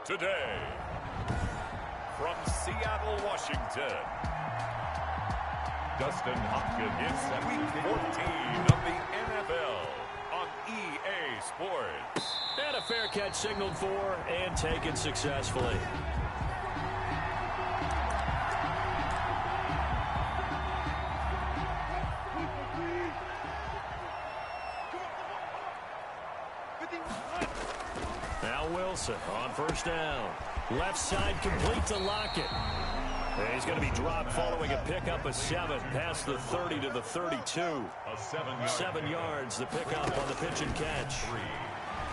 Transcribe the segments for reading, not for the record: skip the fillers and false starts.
today. From Seattle, Washington, Dustin Hopkins is Week 14 of the NFL on EA Sports. And a fair catch signaled for and taken successfully. Now Wilson on first down. Left side complete to Lockett. And he's going to be dropped following a pickup of 7 past the 30 to the 32. 7 yards, the pickup on the pitch and catch.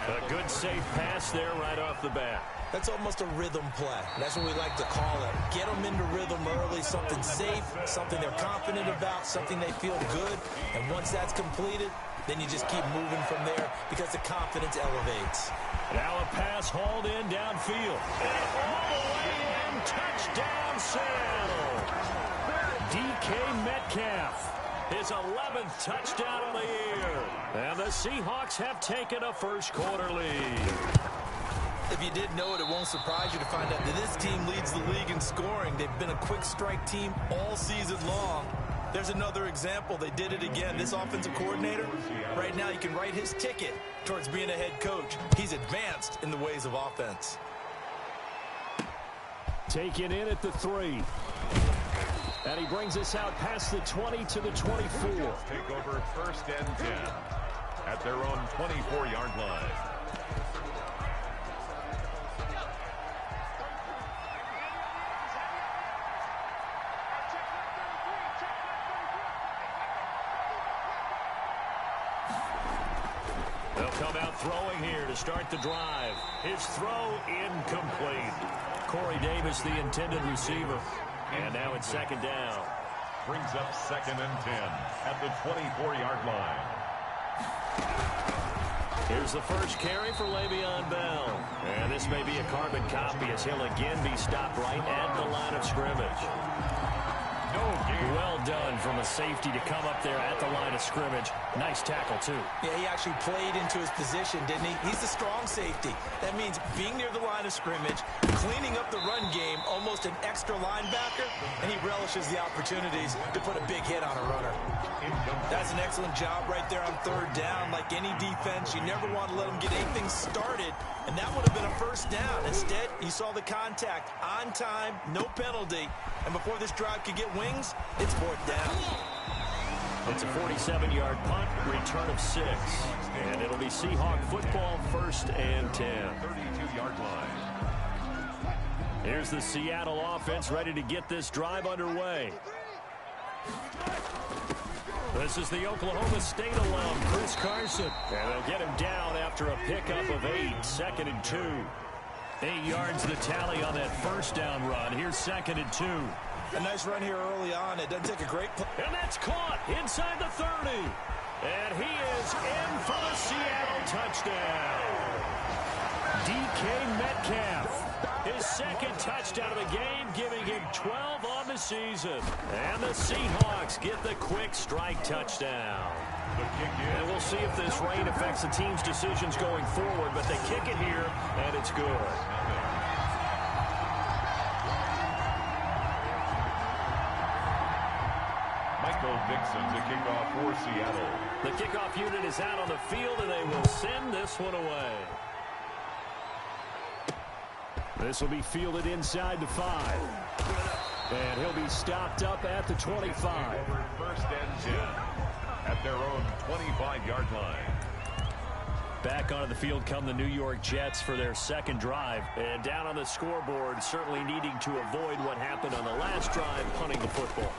A good safe pass there right off the bat. That's almost a rhythm play. That's what we like to call it. Get them into rhythm early, something safe, something they're confident about, something they feel good. And once that's completed, then you just keep moving from there because the confidence elevates. Now a pass hauled in downfield. And all the way in, touchdown Seattle. DK Metcalf. His 11th touchdown of the year. And the Seahawks have taken a first quarter lead. If you didn't know it, it won't surprise you to find out that this team leads the league in scoring. They've been a quick strike team all season long. There's another example. They did it again. This offensive coordinator, right now, you can write his ticket towards being a head coach. He's advanced in the ways of offense. Taken in at the 3. And he brings us out past the 20 to the 24. Take over first and 10 at their own 24-yard line. They'll come out throwing here to start the drive. His throw incomplete. Corey Davis, the intended receiver. And now it's second down. Brings up second and 10 at the 24-yard line. Here's the first carry for Le'Veon Bell. And this may be a carbon copy as he'll again be stopped right at the line of scrimmage. Well done from a safety to come up there at the line of scrimmage. Nice tackle, too. Yeah, he actually played into his position, didn't he? He's the strong safety. That means being near the line of scrimmage, cleaning up the run game, almost an extra linebacker, and he relishes the opportunities to put a big hit on a runner. That's an excellent job right there on third down. Like any defense, you never want to let them get anything started, and that would have been a first down. Instead, you saw the contact on time, no penalty, and before this drive could get wings, it's fourth down. It's a 47-yard punt, return of 6. And it'll be Seahawk football, first and 10. 32-yard line. Here's the Seattle offense ready to get this drive underway. This is the Oklahoma State alum, Chris Carson. And they'll get him down after a pickup of 8, second and 2. 8 yards the tally on that first down run. Here's second and 2. A nice run here early on. It doesn't take a great play. And that's caught inside the 30. And he is in for the Seattle touchdown. DK Metcalf, his second touchdown of the game, giving him 12 on the season. And the Seahawks get the quick strike touchdown. And we'll see if this rain affects the team's decisions going forward, but they kick it here, and it's good. Michael Dixon to kick off for Seattle. The kickoff unit is out on the field, and they will send this one away. This will be fielded inside the 5. And he'll be stopped up at the 25. First and 10 at their own 25-yard line. Back onto the field come the New York Jets for their second drive. And down on the scoreboard, certainly needing to avoid what happened on the last drive, punting the football.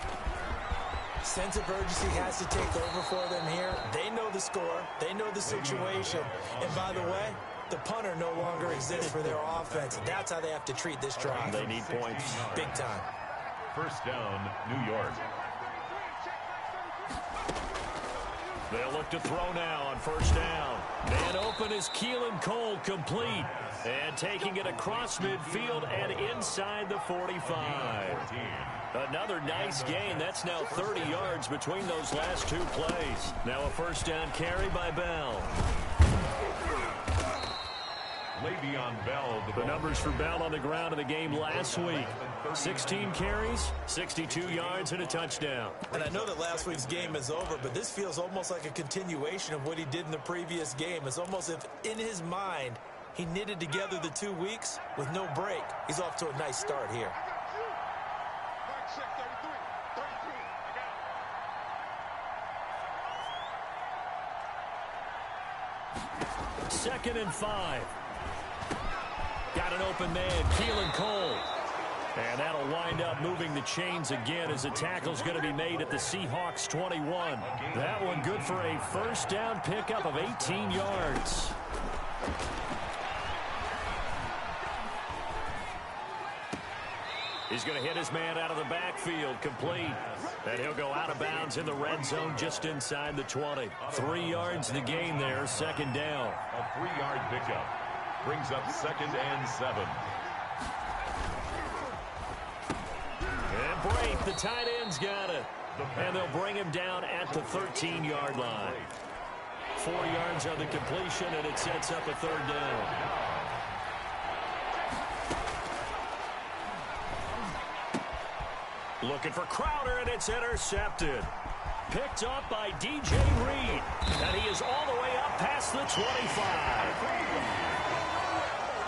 Sense of urgency has to take over for them here. They know the score. They know the situation. And by the way, the punter no longer exists for their offense. That's how they have to treat this drive. They need points. Big time. First down, New York. They'll look to throw now on first down. Man open is Keelan Cole, complete. And taking it across midfield and inside the 45. Another nice gain. That's now 30 yards between those last 2 plays. Now a first down carry by Bell. Le'Veon Bell. The numbers for Bell on the ground in the game last week. 16 carries, 62 yards, and a touchdown. And I know that last week's game is over, but this feels almost like a continuation of what he did in the previous game. It's almost as if in his mind he knitted together the 2 weeks with no break. He's off to a nice start here. Second and 5. Got an open man, Keelan Cole. And that'll wind up moving the chains again as the tackle's going to be made at the Seahawks 21. That one good for a first down pickup of 18 yards. He's going to hit his man out of the backfield, complete. And he'll go out of bounds in the red zone just inside the 20. 3 yards the gain there, second down. A 3-yard pickup brings up 2nd and 7. And break, the tight end's got it. And they'll bring him down at the 13-yard line. 4 yards on the completion, and it sets up a third down. Looking for Crowder, and it's intercepted. Picked up by DJ Reed. And he is all the way up past the 25.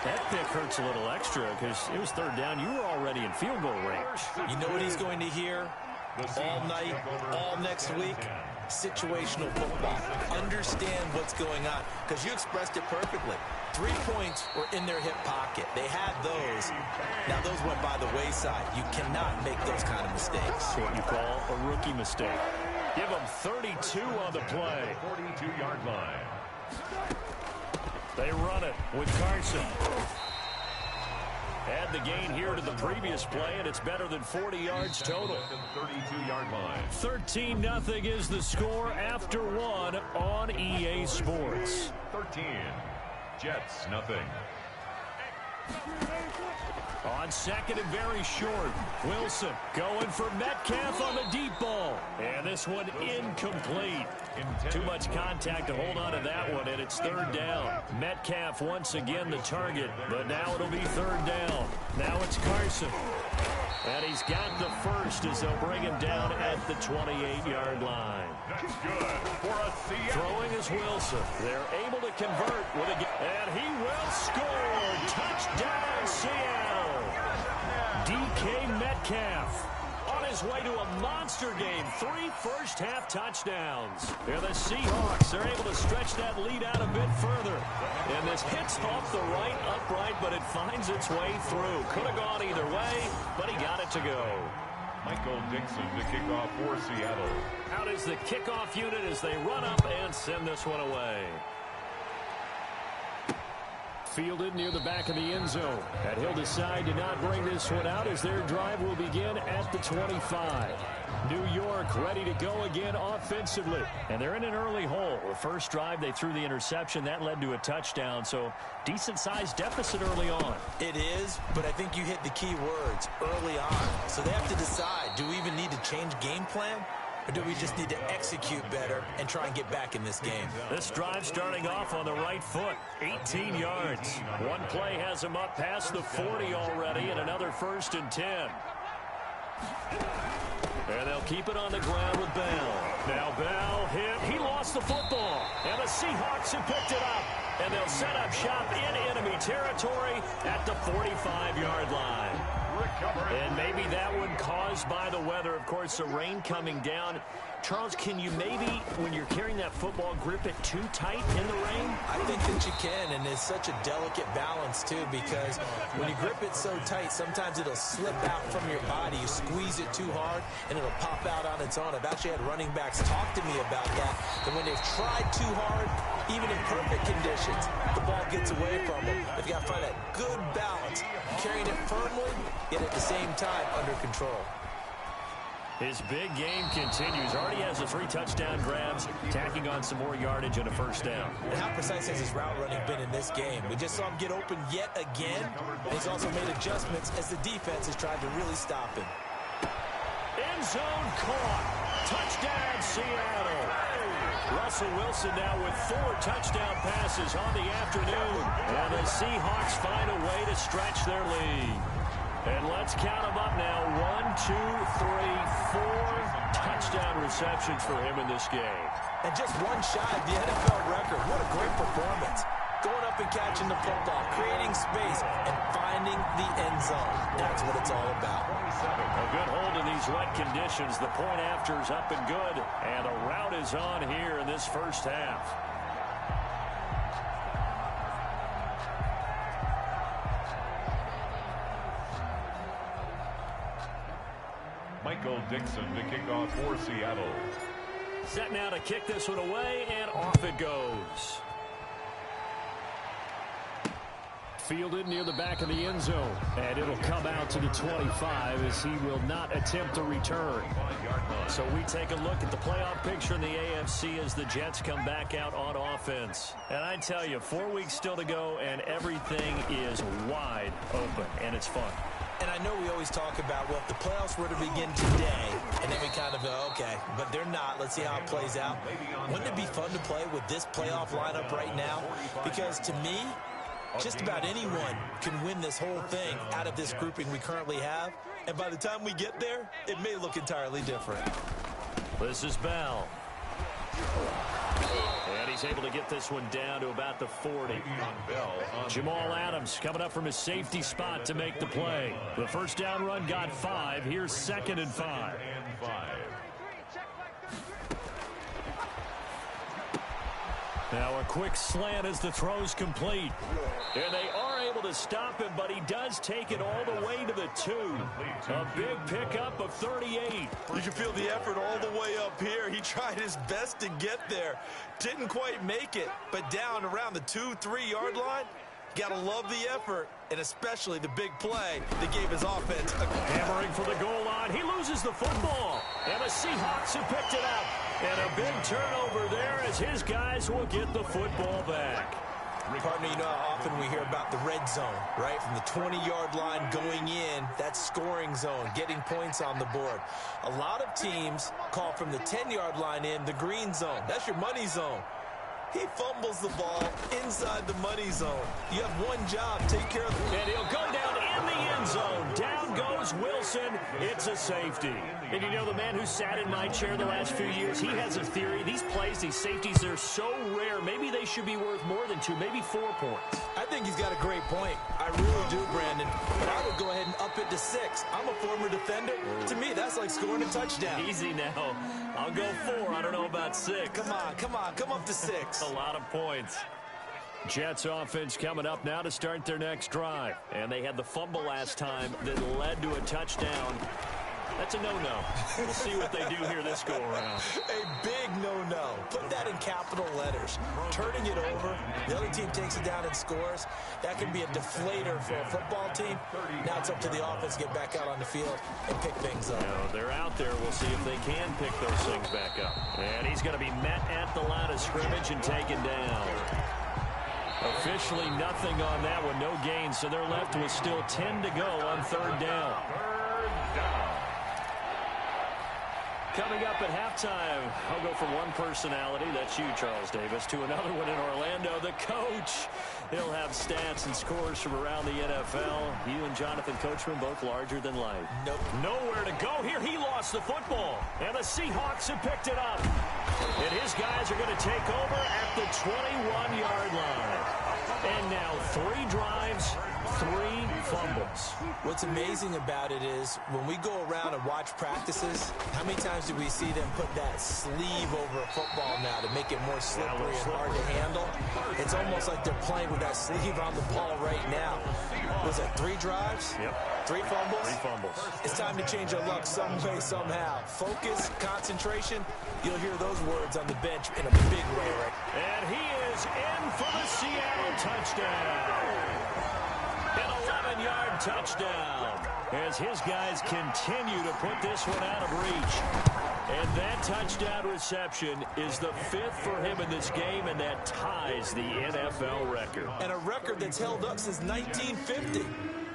That pick hurts a little extra because it was third down. You were already in field goal range. You know what he's going to hear all night, all next week? Situational football. Understand what's going on, because you expressed it perfectly. 3 points were in their hip pocket. They had those. Now those went by the wayside. You cannot make those kind of mistakes. What you call a rookie mistake. Give them 32 on the play. 42-yard line. They run it with Carson. Add the gain here to the previous play, and it's better than 40 yards total. 32-yard line. 13-0 is the score after 1 on EA Sports. 13. Jets, nothing. On second and very short, Wilson going for Metcalf on the deep ball. And this one incomplete. Too much contact to hold on to that one, and it's third down. Metcalf once again the target, but now it'll be third down. Now it's Carson. And he's got the first as they'll bring him down at the 28-yard line. That's good for a Seattle. Throwing is Wilson. They're able to convert with a... And he will score. Touchdown, Seattle. DK Metcalf on his way to a monster game. 3 first-half touchdowns. And the Seahawks are able to stretch that lead out a bit further. And this hits off the right upright, but it finds its way through. Could have gone either way, but he got it to go. Michael Dixon to kick off for Seattle. Out is the kickoff unit as they run up and send this one away. Fielded near the back of the end zone. And he'll decide to not bring this one out as their drive will begin at the 25. New York ready to go again offensively. And they're in an early hole. The first drive, they threw the interception. That led to a touchdown. So decent-sized deficit early on. It is, but I think you hit the key words early on. So they have to decide, do we even need to change game plan? Or do we just need to execute better and try and get back in this game? This drive starting off on the right foot. 18 yards. One play has him up past the 40 already, and another 1st and 10. And they'll keep it on the ground with Bell. Now Bell hit. He lost the football. And the Seahawks have picked it up. And they'll set up shop in enemy territory at the 45-yard line. And maybe that one caused by the weather. Of course, the rain coming down. Charles, can you maybe, when you're carrying that football, grip it too tight in the rain? I think that you can, and it's such a delicate balance, too, because when you grip it so tight, sometimes it'll slip out from your body. You squeeze it too hard, and it'll pop out on its own. I've actually had running backs talk to me about that, that when they've tried too hard, even in perfect conditions, the ball gets away from them. They've got to find that good balance, carrying it firmly, yet at the same time under control. His big game continues. Already has the 3 touchdown grabs, tacking on some more yardage and a first down. And how precise has his route running been in this game? We just saw him get open yet again. And he's also made adjustments as the defense has tried to really stop him. End zone caught. Touchdown, Seattle. Russell Wilson now with 4 touchdown passes on the afternoon. And the Seahawks find a way to stretch their lead. And let's count them up now. 1, 2, 3, 4 touchdown receptions for him in this game. And just one shy of the NFL record. What a great performance. Going up and catching the football, creating space, and finding the end zone. That's what it's all about. A good hold in these wet conditions. The point after is up and good. And a rout is on here in this first half. Michael Dixon to kick off for Seattle. Set now to kick this one away, and off it goes. Fielded near the back of the end zone, and it'll come out to the 25 as he will not attempt a return. So we take a look at the playoff picture in the AFC as the Jets come back out on offense. And I tell you, 4 weeks still to go, and everything is wide open, and it's fun. And I know we always talk about, well, if the playoffs were to begin today, and then we kind of go, okay, but they're not. Let's see how it plays out. Wouldn't it be fun to play with this playoff lineup right now? Because to me, just about anyone can win this whole thing out of this grouping we currently have. And by the time we get there, it may look entirely different. This is Bell. And he's able to get this one down to about the 40. Jamal Adams coming up from his safety spot to make the play. The first down run got 5. Here's 2nd and 5. Now a quick slant as the throw's complete. And they are able to stop him, but he does take it all the way to the 2. A big pickup of 38. You can feel the effort all the way up here. He tried his best to get there. Didn't quite make it, but down around the 2-3 yard line. Got to love the effort, and especially the big play that gave his offense a... Hammering for the goal line. He loses the football. And the Seahawks have picked it up. And a big turnover there as his guys will get the football back. Partner, you know how often we hear about the red zone, right? From the 20-yard line going in, that scoring zone, getting points on the board. A lot of teams call from the 10-yard line in the green zone. That's your money zone. He fumbles the ball inside the money zone. You have one job, take care of the... And he'll go down in the end zone. Down goes Wilson. It's a safety. And you know, the man who sat in my chair the last few years, he has a theory. These plays, these safeties, they're so rare. Maybe they should be worth more than 2, maybe 4 points. I think he's got a great point. I really do, Brandon. But I would go ahead and up it to 6. I'm a former defender. To me, that's like scoring a touchdown. Easy now. I'll go 4. I don't know about 6. Come on. Come up to 6. A lot of points. Jets offense coming up now to start their next drive. And they had the fumble last time that led to a touchdown. That's a no-no. We'll see what they do here this go-around. A big no-no. Put that in capital letters. Turning it over, the other team takes it down and scores. That can be a deflator for a football team. Now it's up to the offense to get back out on the field and pick things up. No, they're out there. We'll see if they can pick those things back up. And he's going to be met at the line of scrimmage and taken down. Officially nothing on that one. No gain, so they're left with still 10 to go on 3rd down. Coming up at halftime, I'll go from one personality, that's you, Charles Davis, to another one in Orlando, the coach. He'll have stats and scores from around the NFL. You and Jonathan Coachman both larger than life. Nope. Nowhere to go here. He lost the football. And the Seahawks have picked it up. And his guys are going to take over at the 21-yard line. And now 3 drives, 3 fumbles. What's amazing about it is when we go around and watch practices, how many times do we see them put that sleeve over a football now to make it more slippery and hard to handle? It's almost like they're playing with that sleeve on the ball right now. Was it 3 drives? Yep. 3 fumbles? 3 fumbles. It's time to change our luck some way, somehow. Focus, concentration, you'll hear those words on the bench in a big way, right? And he is in for the Seattle touchdown. An 11-yard touchdown as his guys continue to put this one out of reach. And that touchdown reception is the 5th for him in this game, and that ties the NFL record. And a record that's held up since 1950.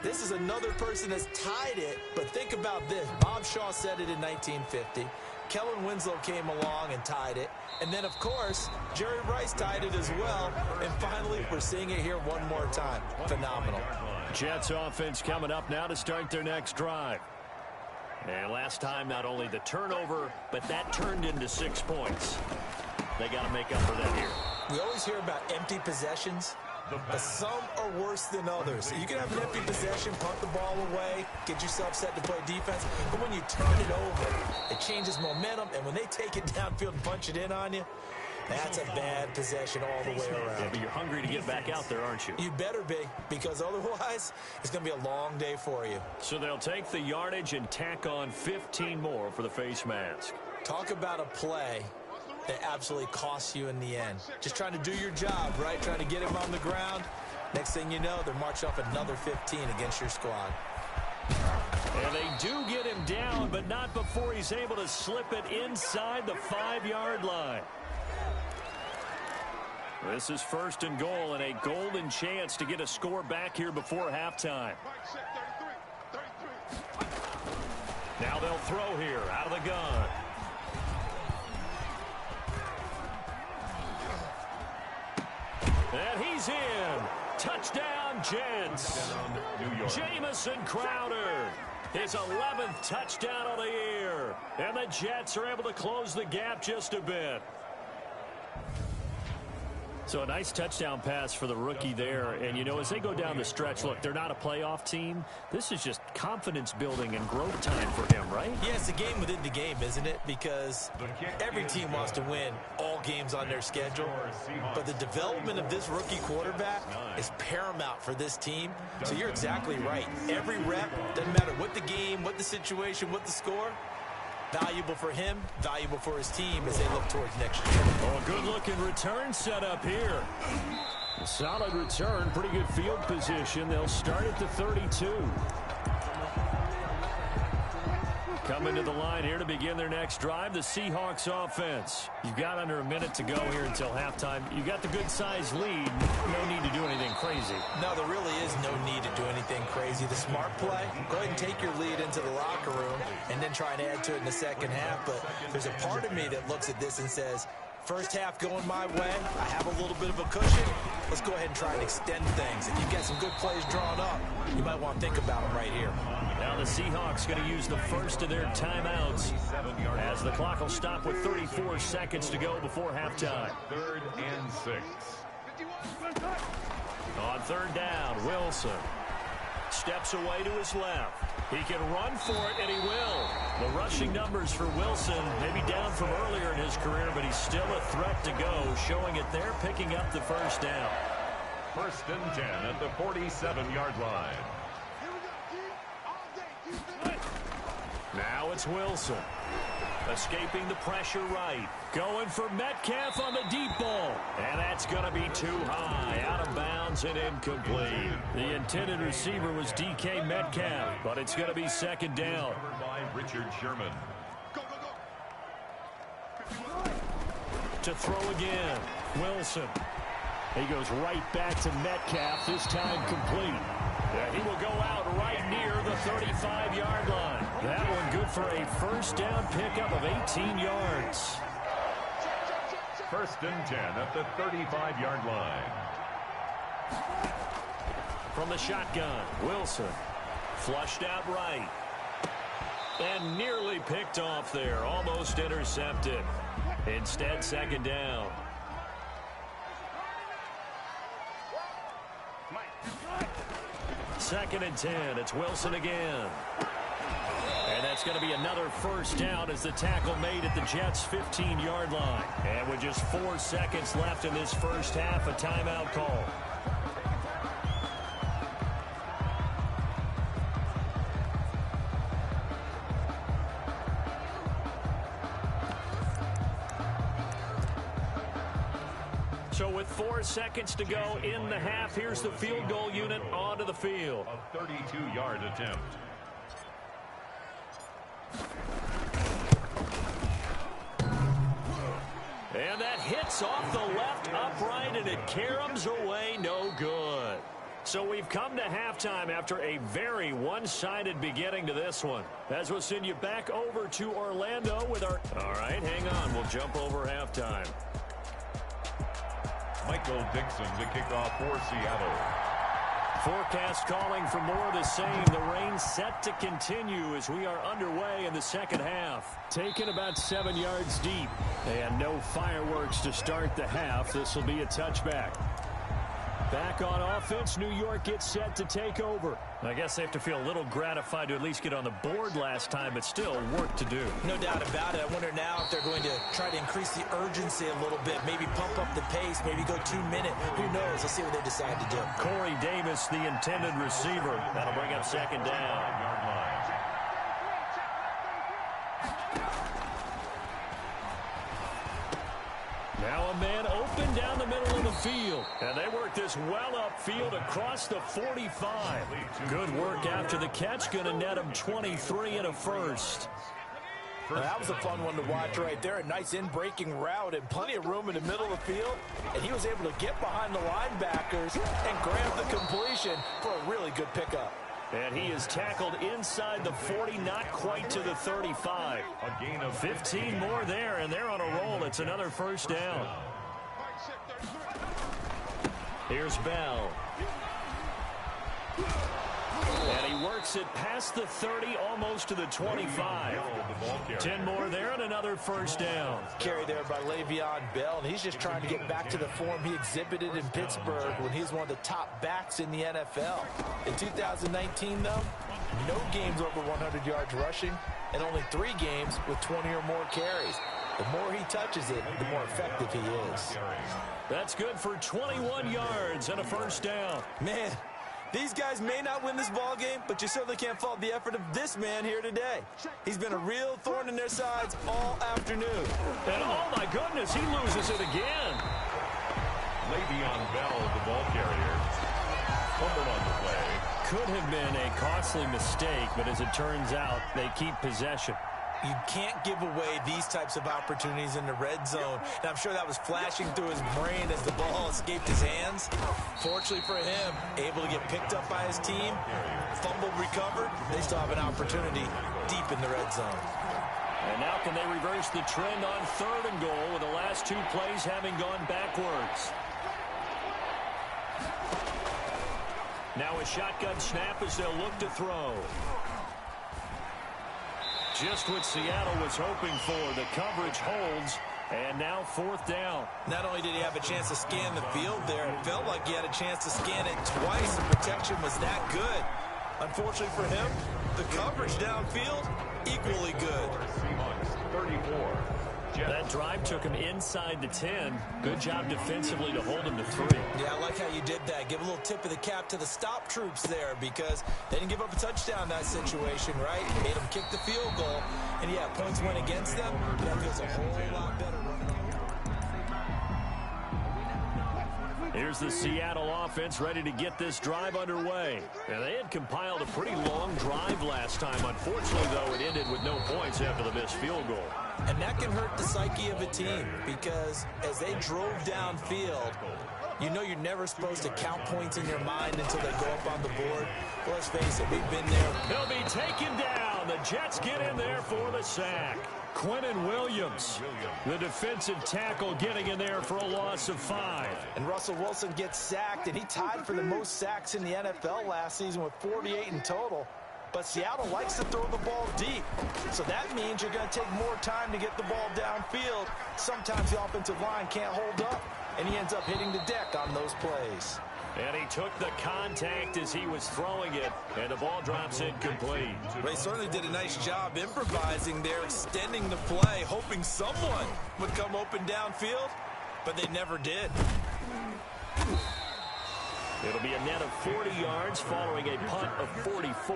This is another person that's tied it, but think about this. Bob Shaw said it in 1950. Kellen Winslow came along and tied it. And then, of course, Jerry Rice tied it as well. And finally, we're seeing it here one more time. Phenomenal. Jets offense coming up now to start their next drive. And last time, not only the turnover, but that turned into 6 points. They got to make up for that here. We always hear about empty possessions, but some are worse than others. You can have an empty possession, punt the ball away, get yourself set to play defense, but when you turn it over, it changes momentum, and when they take it downfield and punch it in on you, that's a bad possession all the way around. Yeah, but you're hungry to get back out there, aren't you? You better be, because otherwise, it's going to be a long day for you. So they'll take the yardage and tack on 15 more for the face mask. Talk about a play that absolutely costs you in the end. Just trying to do your job, right? Trying to get him on the ground. Next thing you know, they're marching off another 15 against your squad. And they do get him down, but not before he's able to slip it inside the 5-yard line. This is 1st and goal and a golden chance to get a score back here before halftime. Now they'll throw here out of the gun. And he's in. Touchdown, Jets. Jamison Crowder. His 11th touchdown of the year. And the Jets are able to close the gap just a bit. So a nice touchdown pass for the rookie there. And, you know, as they go down the stretch, look, they're not a playoff team. This is just confidence building and growth time for him, right? Yeah, it's a game within the game, isn't it? Because every team wants to win all games on their schedule. But the development of this rookie quarterback is paramount for this team. So you're exactly right. Every rep, doesn't matter what the game, what the situation, what the score, valuable for him, valuable for his team as they look towards next year. Oh, a good-looking return set up here. A solid return, pretty good field position. They'll start at the 32. Coming to the line here to begin their next drive, the Seahawks offense. You've got under a minute to go here until halftime. You've got the good-sized lead. No need to do anything crazy. No, there really is no need to do anything crazy. The smart play, go ahead and take your lead into the locker room and then try and add to it in the second half. But there's a part of me that looks at this and says, first half going my way, I have a little bit of a cushion. Let's go ahead and try and extend things. If you've got some good plays drawn up, you might want to think about them right here. Now the Seahawks going to use the first of their timeouts as the clock will stop with 34 seconds to go before halftime. 3rd and 6. On 3rd down, Wilson steps away to his left. He can run for it, and he will. The rushing numbers for Wilson may be down from earlier in his career, but he's still a threat to go, showing it there, picking up the first down. 1st and 10 at the 47-yard line. Now it's Wilson. Escaping the pressure right. Going for Metcalf on the deep ball. And that's going to be too high. Out of bounds and incomplete. The intended receiver was DK Metcalf, but it's going to be 2nd down. By Richard Sherman. To throw again. Wilson. He goes right back to Metcalf, this time complete. And he will go out right near the 35-yard line. That one good for a first down pickup of 18 yards. 1st and 10 at the 35-yard line. From the shotgun, Wilson flushed out right. And nearly picked off there, almost intercepted. Instead, 2nd down. Second and 10. It's Wilson again. And that's going to be another first down as the tackle made at the Jets' 15-yard line. And with just 4 seconds left in this first half, a timeout call. So with 4 seconds to go in the half, here's the field goal unit onto the field. A 32-yard attempt. And that hits off the left upright, and it caroms away no good. So we've come to halftime after a very one-sided beginning to this one. As we'll send you back over to Orlando with our... All right, hang on. We'll jump over halftime. Michael Dixon to kick off for Seattle. Forecast calling for more of the same. The rain set to continue as we are underway in the second half. Taken about 7 yards deep. And no fireworks to start the half. This will be a touchback. Back on offense, New York gets set to take over. I guess they have to feel a little gratified to at least get on the board last time, but still work to do. No doubt about it. I wonder now if they're going to try to increase the urgency a little bit, maybe pump up the pace, maybe go 2 minute. Who knows? Let's see what they decide to do. Corey Davis, the intended receiver. That'll bring up second down. Now a man open down the middle of the field. And they work this well upfield across the 45. Good work after the catch. Going to net him 23 and a first. Well, that was a fun one to watch right there. A nice in-breaking route and plenty of room in the middle of the field. And he was able to get behind the linebackers and grab the completion for a really good pickup. And he is tackled inside the 40, not quite to the 35. A gain of 15 more there, and they're on a roll. It's another first down. Here's Bell. And he works it past the 30, almost to the 25. 10 more there and another first down. Carry there by Le'Veon Bell, and he's just trying to get back to the form he exhibited in Pittsburgh when he was one of the top backs in the NFL. In 2019, though, no games over 100 yards rushing, and only 3 games with 20 or more carries. The more he touches it, the more effective he is. That's good for 21 yards and a first down. Man, these guys may not win this ball game, but you certainly can't fault the effort of this man here today. He's been a real thorn in their sides all afternoon. And oh my goodness, he loses it again. Le'Veon Bell, the ball carrier, fumbled on the play. Could have been a costly mistake, but as it turns out, they keep possession. You can't give away these types of opportunities in the red zone. And I'm sure that was flashing through his brain as the ball escaped his hands. Fortunately for him, able to get picked up by his team, fumbled, recovered. They still have an opportunity deep in the red zone. And now can they reverse the trend on 3rd and goal with the last 2 plays having gone backwards? Now a shotgun snap as they'll look to throw. Just what Seattle was hoping for. The coverage holds, and now 4th down. Not only did he have a chance to scan the field there, it felt like he had a chance to scan it twice. The protection was that good. Unfortunately for him, the coverage downfield, equally good. 34. That drive took him inside the 10. Good job defensively to hold him to 3. Yeah, I like how you did that. Give a little tip of the cap to the stop troops there because they didn't give up a touchdown in that situation, right? Made them kick the field goal. And, yeah, points went against them. That feels a whole lot better. Here's the Seattle offense ready to get this drive underway. And they had compiled a pretty long drive last time. Unfortunately, though, it ended with no points after the missed field goal. And that can hurt the psyche of a team because as they drove downfield, you know you're never supposed to count points in your mind until they go up on the board. Well, let's face it, we've been there. He'll be taken down. The Jets get in there for the sack. Quentin Williams, the defensive tackle, getting in there for a loss of 5. And Russell Wilson gets sacked, and he tied for the most sacks in the NFL last season with 48 in total. But Seattle likes to throw the ball deep. So that means you're going to take more time to get the ball downfield. Sometimes the offensive line can't hold up, and he ends up hitting the deck on those plays. And he took the contact as he was throwing it, and the ball drops incomplete. They certainly did a nice job improvising there, extending the play, hoping someone would come open downfield, but they never did. It'll be a net of 40 yards following a punt of 44.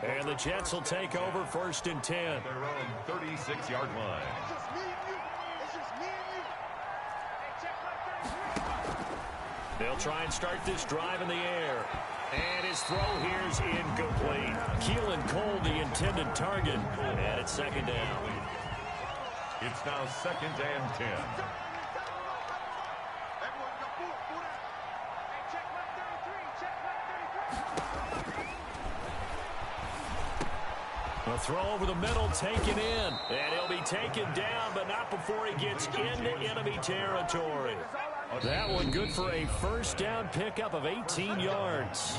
And the Jets will take over 1st and 10. Their own 36-yard line. They'll try and start this drive in the air. And his throw here's incomplete. Keelan Cole, the intended target. And it's 2nd down. It's now 2nd and 10. A throw over the middle, taken in. And he'll be taken down, but not before he gets into enemy territory. That one good for a first down pickup of 18 yards.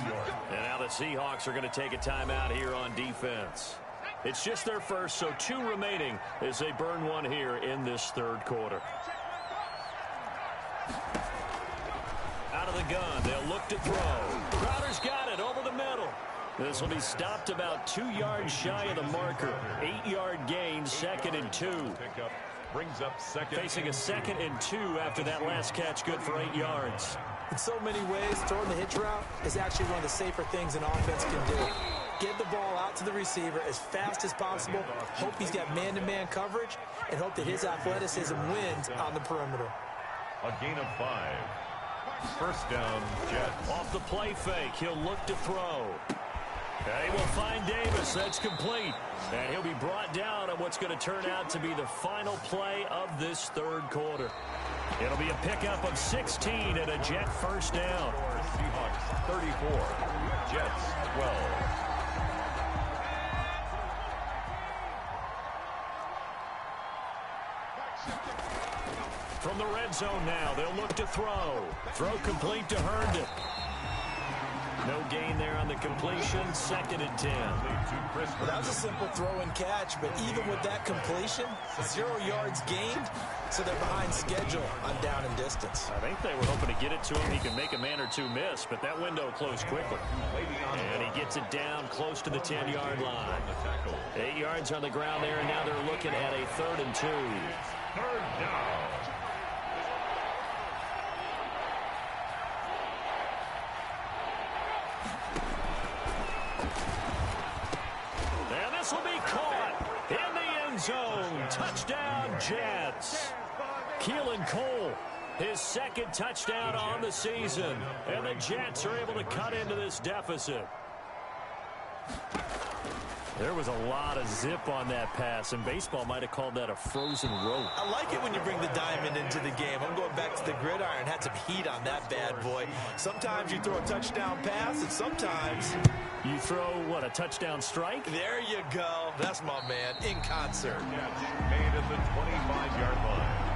And now the Seahawks are going to take a timeout here on defense. It's just their first, so 2 remaining as they burn one here in this third quarter. Out of the gun, they'll look to throw. Crowder's got it over the middle. This will be stopped about 2 yards shy of the marker. 8-yard gain, 2nd and 2. Brings up second. Facing a 2nd and 2 after that last catch, good for 8 yards. In so many ways, throwing the hitch route is actually one of the safer things an offense can do. Get the ball out to the receiver as fast as possible, hope he's got man-to-man coverage, and hope that his athleticism wins on the perimeter. A gain of 5. First down, Jets. Off the play fake, he'll look to throw. He will find Davis. That's complete. And he'll be brought down on what's going to turn out to be the final play of this third quarter. It'll be a pickup of 16 and a Jet first down. Seahawks 34, Jets 12. From the red zone now, they'll look to throw. Throw complete to Herndon. No gain there on the completion, 2nd and 10. Well, that was a simple throw and catch, but even with that completion, 0 yards gained, so they're behind schedule on down and distance. I think they were hoping to get it to him. He can make a man or 2 miss, but that window closed quickly. And he gets it down close to the 10-yard line. 8 yards on the ground there, and now they're looking at a 3rd and 2. Third down. This will be caught in the end zone. Touchdown, Jets. Keelan Cole, his 2nd touchdown on the season. And the Jets are able to cut into this deficit. There was a lot of zip on that pass, and baseball might have called that a frozen rope. I like it when you bring the diamond into the game. I'm going back to the gridiron. Had some heat on that bad boy. Sometimes you throw a touchdown pass, and sometimes you throw, what, a touchdown strike? There you go. That's my man, in concert. Made at the 25-yard line.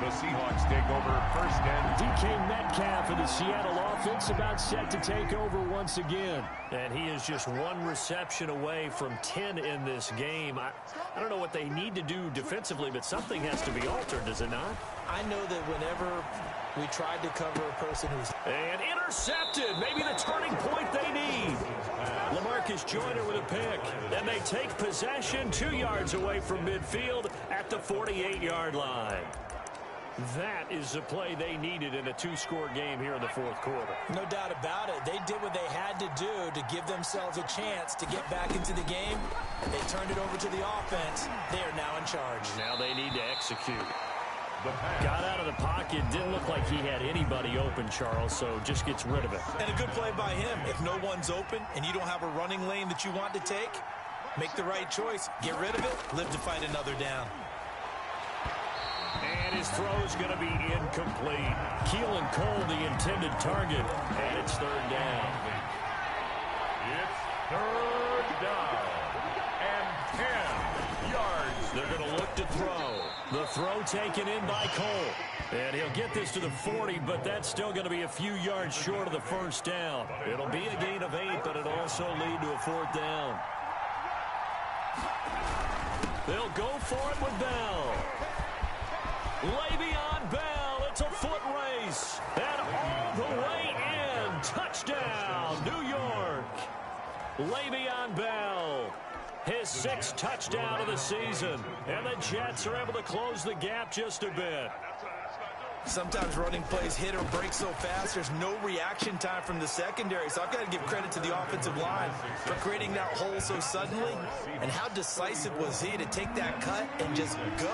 The Seahawks take over first and DK Metcalf of the Seattle offense about set to take over once again. And he is just 1 reception away from 10 in this game. I don't know what they need to do defensively, but something has to be altered, does it not? I know that whenever we tried to cover a person who's... And intercepted. Maybe the turning point they need. LaMarcus Joyner with a pick. And they take possession 2 yards away from midfield at the 48-yard line. That is the play they needed in a 2-score game here in the 4th quarter. No doubt about it. They did what they had to do to give themselves a chance to get back into the game. They turned it over to the offense. They are now in charge. Now they need to execute. Got out of the pocket. Didn't look like he had anybody open, Charles, so just gets rid of it. And a good play by him. If no one's open and you don't have a running lane that you want to take, make the right choice. Get rid of it. Live to fight another down. And his throw is going to be incomplete. Keelan Cole, the intended target, and it's 3rd down. It's 3rd down and 10 yards. They're going to look to throw. The throw taken in by Cole. And he'll get this to the 40, but that's still going to be a few yards short of the first down. It'll be a gain of 8, but it'll also lead to a 4th down. They'll go for it with Bell. Le'Veon Bell, it's a foot race, and all the way in, touchdown, New York. Le'Veon Bell, his 6th touchdown of the season, and the Jets are able to close the gap just a bit. Sometimes running plays hit or break so fast, there's no reaction time from the secondary. So I've got to give credit to the offensive line for creating that hole so suddenly. And how decisive was he to take that cut and just go?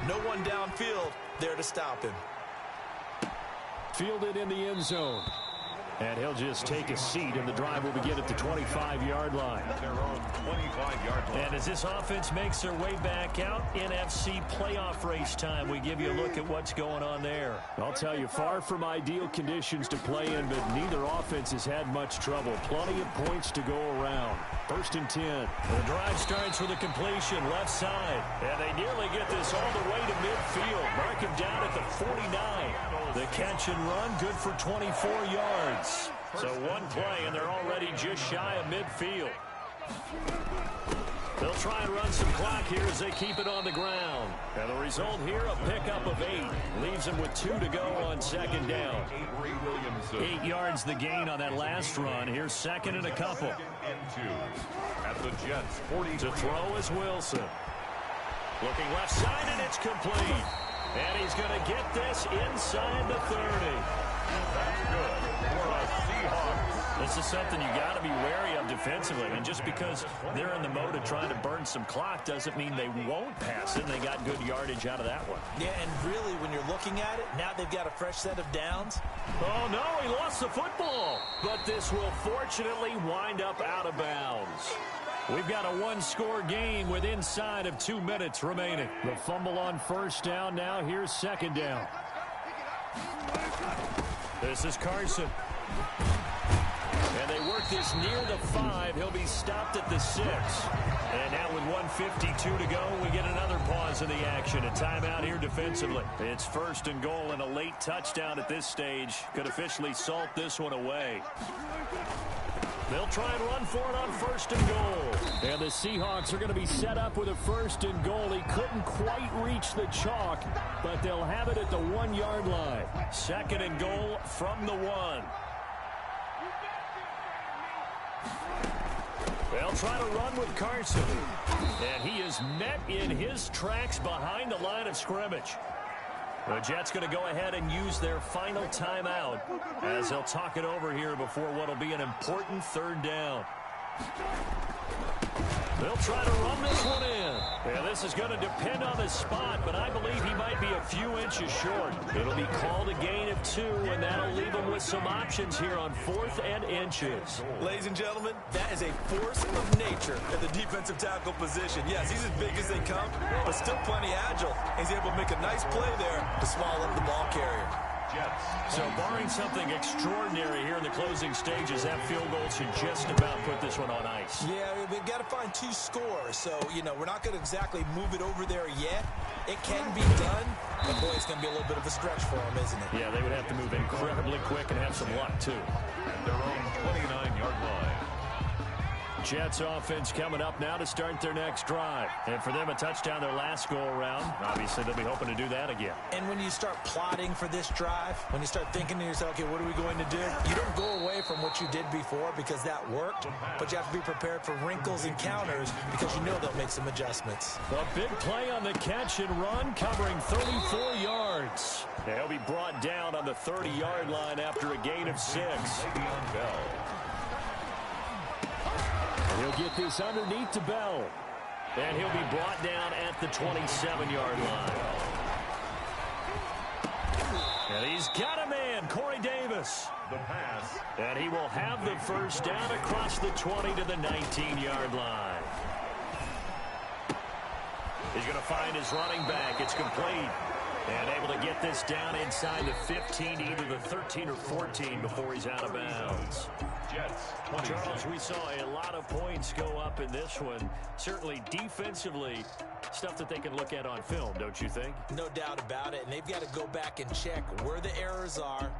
No one downfield there to stop him. Fielded in the end zone. And he'll just take a seat, and the drive will begin at the 25-yard line. Their own 25-yard line. And as this offense makes their way back out, NFC playoff race time, we give you a look at what's going on there. I'll tell you, far from ideal conditions to play in, but neither offense has had much trouble. Plenty of points to go around. 1st and 10. The drive starts with a completion left side. And they nearly get this all the way to midfield. Mark him down at the 49. The catch and run, good for 24 yards. So one play, and they're already just shy of midfield. They'll try and run some clock here as they keep it on the ground. And the result here, a pickup of 8. Leaves them with 2 to go on 2nd down. 8 yards the gain on that last run. Here's 2nd and a couple. At the Jets, 40. To throw is Wilson. Looking left side, and it's complete. And he's going to get this inside the 30. That's good for a Seahawks. This is something you got to be wary of defensively. And just because they're in the mode of trying to burn some clock doesn't mean they won't pass it. And they got good yardage out of that one. Yeah, and really, when you're looking at it, now they've got a fresh set of downs. Oh, no, he lost the football. But this will fortunately wind up out of bounds. We've got a one-score game with inside of 2 minutes remaining. The fumble on 1st down. Now here's 2nd down. This is Carson. And they work this near the 5. He'll be stopped at the 6. And now with 1:52 to go, we get another pause in the action. A timeout here defensively. It's 1st and goal, and a late touchdown at this stage could officially salt this one away. They'll try and run for it on 1st and goal. And the Seahawks are going to be set up with a 1st and goal. He couldn't quite reach the chalk, but they'll have it at the 1-yard line. 2nd and goal from the 1. They'll try to run with Carson. And he is met in his tracks behind the line of scrimmage. The Jets going to go ahead and use their final timeout as they'll talk it over here before what will be an important 3rd down. They'll try to run this one in. Yeah, this is going to depend on the spot, but I believe he might be a few inches short. It'll be called a gain of 2, and that'll leave him with some options here on 4th and inches. Ladies and gentlemen, that is a force of nature at the defensive tackle position. Yes, he's as big as they come, but still plenty agile. He's able to make a nice play there to swallow up the ball carrier. So barring something extraordinary here in the closing stages, that field goal should just about put this one on ice. Yeah, we've got to find 2 scores. So, we're not going to exactly move it over there yet. It can be done, but boy, it's going to be a little bit of a stretch for them, isn't it? Yeah, they would have to move incredibly quick and have some luck, too. At their own 29-yard line. Jets offense coming up now to start their next drive. And for them, a touchdown their last go-around. Obviously, they'll be hoping to do that again. And when you start plotting for this drive, when you start thinking to yourself, okay, what are we going to do? You don't go away from what you did before because that worked, but you have to be prepared for wrinkles and counters because you know they'll make some adjustments. A big play on the catch and run, covering 34 yards. He'll be brought down on the 30-yard line after a gain of 6. Le'Veon Bell. He'll get this underneath to Bell. And he'll be brought down at the 27-yard line. And he's got a man, Corey Davis. The pass. And he will have the 1st down across the 20 to the 19-yard line. He's going to find his running back. It's complete. And able to get this down inside the 15 to either the 13 or 14 before he's out of bounds. Jets, Charles, we saw a lot of points go up in this one. Certainly defensively, stuff that they can look at on film, don't you think? No doubt about it. And they've got to go back and check where the errors are.